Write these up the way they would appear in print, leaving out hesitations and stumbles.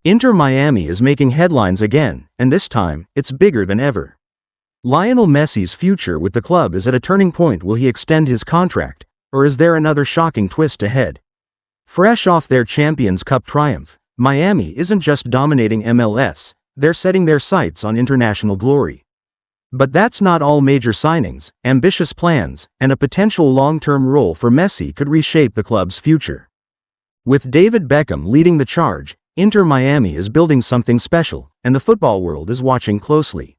Inter Miami is making headlines again, and this time, it's bigger than ever. Lionel Messi's future with the club is at a turning point. Will he extend his contract, or is there another shocking twist ahead? Fresh off their Champions Cup triumph, Miami isn't just dominating MLS, they're setting their sights on international glory. But that's not all. Major signings, ambitious plans, and a potential long-term role for Messi could reshape the club's future. With David Beckham leading the charge, Inter Miami is building something special, and the football world is watching closely.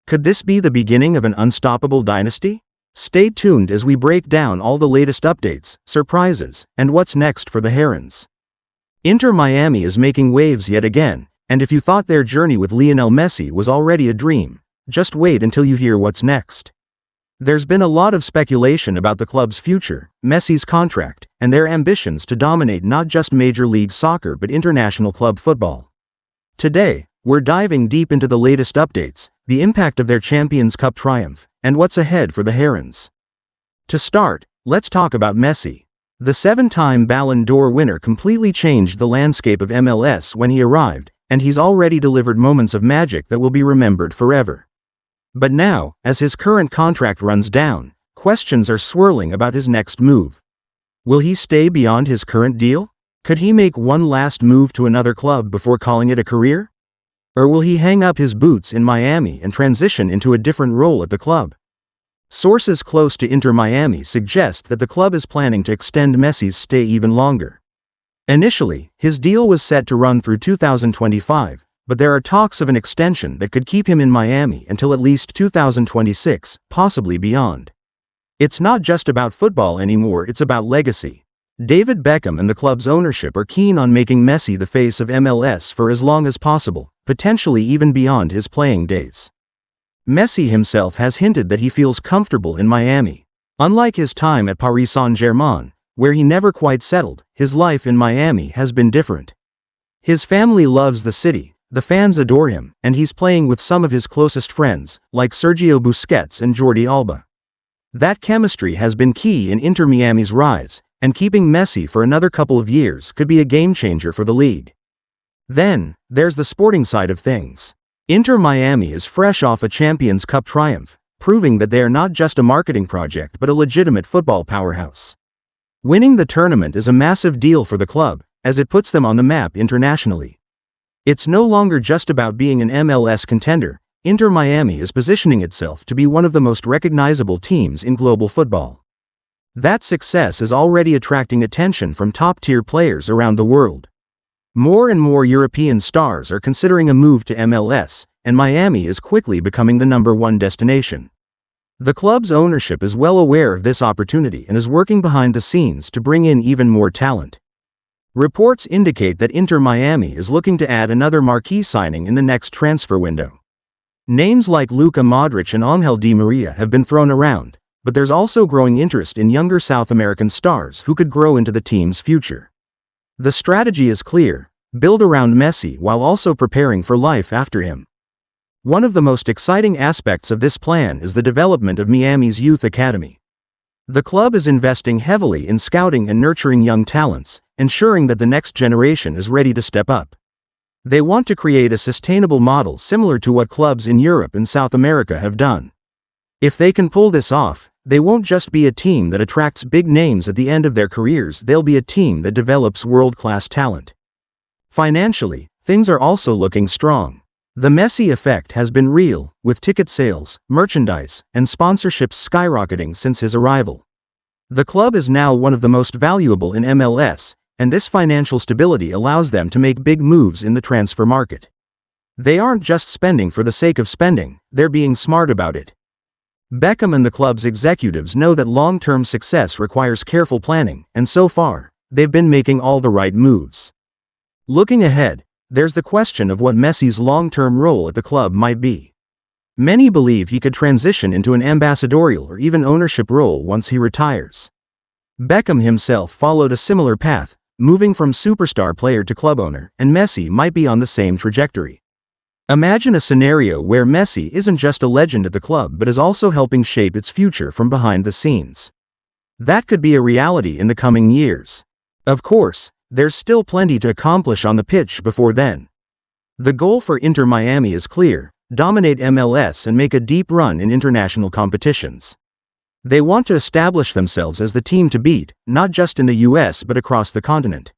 Could this be the beginning of an unstoppable dynasty? Stay tuned as we break down all the latest updates, surprises, and what's next for the Herons. Inter Miami is making waves yet again, and if you thought their journey with Lionel Messi was already a dream, just wait until you hear what's next. There's been a lot of speculation about the club's future, Messi's contract, and their ambitions to dominate not just Major League Soccer but international club football. Today, we're diving deep into the latest updates, the impact of their Champions Cup triumph, and what's ahead for the Herons. To start, let's talk about Messi. The 7-time Ballon d'Or winner completely changed the landscape of MLS when he arrived, and he's already delivered moments of magic that will be remembered forever. But now, as his current contract runs down, questions are swirling about his next move. Will he stay beyond his current deal? Could he make one last move to another club before calling it a career? Or will he hang up his boots in Miami and transition into a different role at the club? Sources close to Inter Miami suggest that the club is planning to extend Messi's stay even longer. Initially, his deal was set to run through 2025, but there are talks of an extension that could keep him in Miami until at least 2026, possibly beyond. It's not just about football anymore, it's about legacy. David Beckham and the club's ownership are keen on making Messi the face of MLS for as long as possible, potentially even beyond his playing days. Messi himself has hinted that he feels comfortable in Miami. Unlike his time at Paris Saint-Germain, where he never quite settled, his life in Miami has been different. His family loves the city, the fans adore him, and he's playing with some of his closest friends, like Sergio Busquets and Jordi Alba. That chemistry has been key in Inter Miami's rise, and keeping Messi for another couple of years could be a game-changer for the league. Then, there's the sporting side of things. Inter Miami is fresh off a Champions Cup triumph, proving that they are not just a marketing project but a legitimate football powerhouse. Winning the tournament is a massive deal for the club, as it puts them on the map internationally. It's no longer just about being an MLS contender. Inter Miami is positioning itself to be one of the most recognizable teams in global football. That success is already attracting attention from top-tier players around the world. More and more European stars are considering a move to MLS, and Miami is quickly becoming the #1 destination. The club's ownership is well aware of this opportunity and is working behind the scenes to bring in even more talent. Reports indicate that Inter Miami is looking to add another marquee signing in the next transfer window. Names like Luka Modric and Angel Di Maria have been thrown around, but there's also growing interest in younger South American stars who could grow into the team's future. The strategy is clear: build around Messi while also preparing for life after him. One of the most exciting aspects of this plan is the development of Miami's youth academy. The club is investing heavily in scouting and nurturing young talents, ensuring that the next generation is ready to step up. They want to create a sustainable model similar to what clubs in Europe and South America have done. If they can pull this off, they won't just be a team that attracts big names at the end of their careers, they'll be a team that develops world-class talent. Financially, things are also looking strong. The Messi effect has been real, with ticket sales, merchandise, and sponsorships skyrocketing since his arrival. The club is now one of the most valuable in MLS, and this financial stability allows them to make big moves in the transfer market. They aren't just spending for the sake of spending, they're being smart about it. Beckham and the club's executives know that long-term success requires careful planning, and so far, they've been making all the right moves. Looking ahead, there's the question of what Messi's long-term role at the club might be. Many believe he could transition into an ambassadorial or even ownership role once he retires. Beckham himself followed a similar path, moving from superstar player to club owner, and Messi might be on the same trajectory. Imagine a scenario where Messi isn't just a legend at the club but is also helping shape its future from behind the scenes. That could be a reality in the coming years. Of course, there's still plenty to accomplish on the pitch before then. The goal for Inter Miami is clear: dominate MLS and make a deep run in international competitions. They want to establish themselves as the team to beat, not just in the US but across the continent.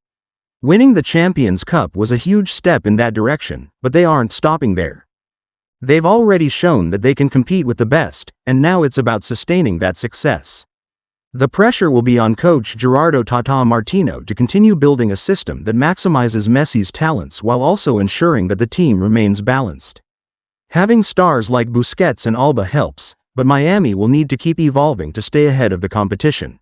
Winning the Champions Cup was a huge step in that direction, but they aren't stopping there. They've already shown that they can compete with the best, and now it's about sustaining that success. The pressure will be on coach Gerardo Tata Martino to continue building a system that maximizes Messi's talents while also ensuring that the team remains balanced. Having stars like Busquets and Alba helps, but Miami will need to keep evolving to stay ahead of the competition.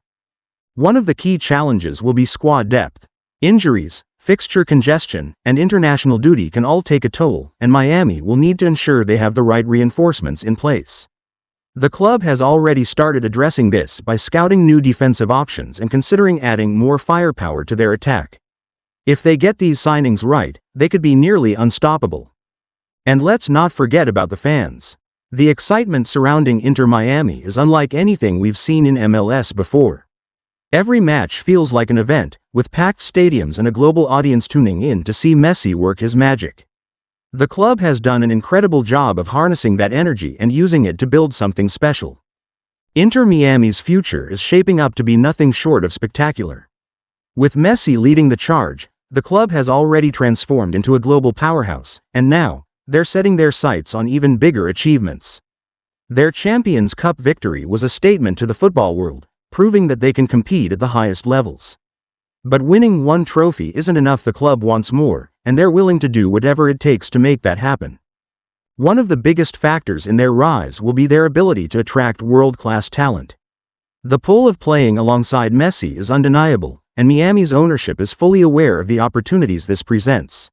One of the key challenges will be squad depth. Injuries, fixture congestion, and international duty can all take a toll, and Miami will need to ensure they have the right reinforcements in place. The club has already started addressing this by scouting new defensive options and considering adding more firepower to their attack. If they get these signings right, they could be nearly unstoppable. And let's not forget about the fans. The excitement surrounding Inter Miami is unlike anything we've seen in MLS before. Every match feels like an event, with packed stadiums and a global audience tuning in to see Messi work his magic. The club has done an incredible job of harnessing that energy and using it to build something special. Inter Miami's future is shaping up to be nothing short of spectacular. With Messi leading the charge, the club has already transformed into a global powerhouse, and now, they're setting their sights on even bigger achievements. Their Champions Cup victory was a statement to the football world, proving that they can compete at the highest levels. But winning one trophy isn't enough. The club wants more, and they're willing to do whatever it takes to make that happen. One of the biggest factors in their rise will be their ability to attract world-class talent. The pull of playing alongside Messi is undeniable, and Miami's ownership is fully aware of the opportunities this presents.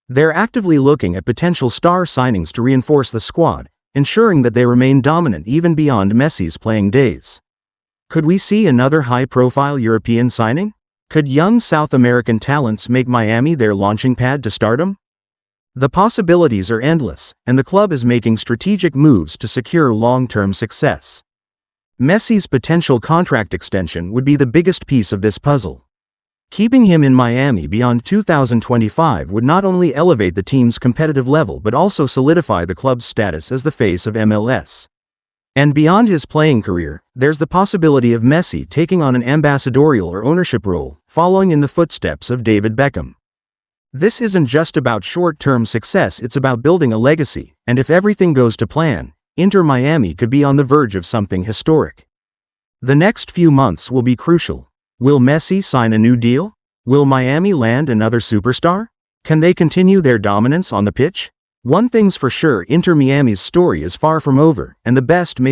They're actively looking at potential star signings to reinforce the squad, ensuring that they remain dominant even beyond Messi's playing days. Could we see another high-profile European signing? Could young South American talents make Miami their launching pad to stardom? The possibilities are endless, and the club is making strategic moves to secure long-term success. Messi's potential contract extension would be the biggest piece of this puzzle. Keeping him in Miami beyond 2025 would not only elevate the team's competitive level but also solidify the club's status as the face of MLS. And beyond his playing career, there's the possibility of Messi taking on an ambassadorial or ownership role, following in the footsteps of David Beckham. This isn't just about short-term success, it's about building a legacy, and if everything goes to plan, Inter Miami could be on the verge of something historic. The next few months will be crucial. Will Messi sign a new deal? Will Miami land another superstar? Can they continue their dominance on the pitch? One thing's for sure: Inter Miami's story is far from over, and the best may